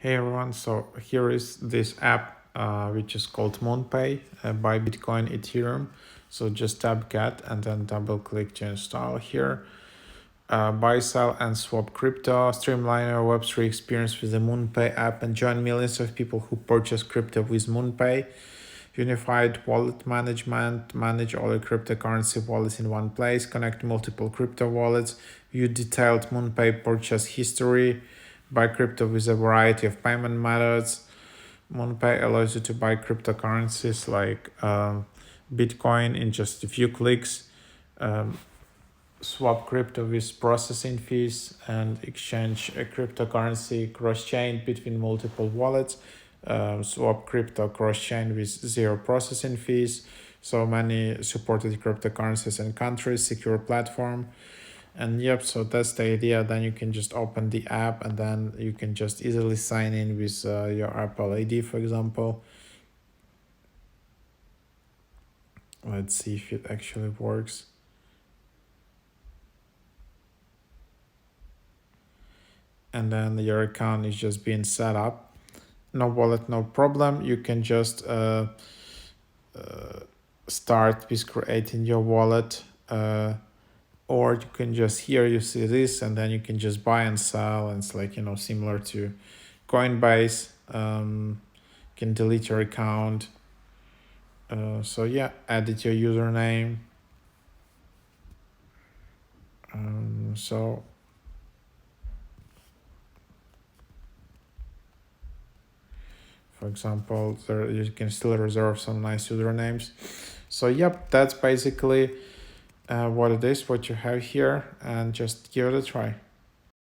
Hey everyone, so here is this app which is called MoonPay by Bitcoin Ethereum. So just tap get and then double click to install here. Buy, sell and swap crypto, streamline your Web3 experience with the MoonPay app and join millions of people who purchase crypto with MoonPay. Unified wallet management, manage all your cryptocurrency wallets in one place, connect multiple crypto wallets, view detailed MoonPay purchase history, buy crypto with a variety of payment methods. MoonPay allows you to buy cryptocurrencies like Bitcoin in just a few clicks, um, swap crypto with processing fees, and exchange a cryptocurrency cross-chain between multiple wallets. Swap crypto cross-chain with zero processing fees. So many supported cryptocurrencies and countries, secure platform. And yep, so that's the idea. Then you can just open the app and then you can just easily sign in with your Apple ID, for example. Let's see if it actually works. And then your account is just being set up. No wallet, no problem. You can just start with creating your wallet. Or you can just here you see this and then you can just buy and sell, and it's like, similar to Coinbase. You can delete your account. So yeah, edit your username. So for example, there you can still reserve some nice usernames. So yep, that's basically what it is, what you have here, and just give it a try.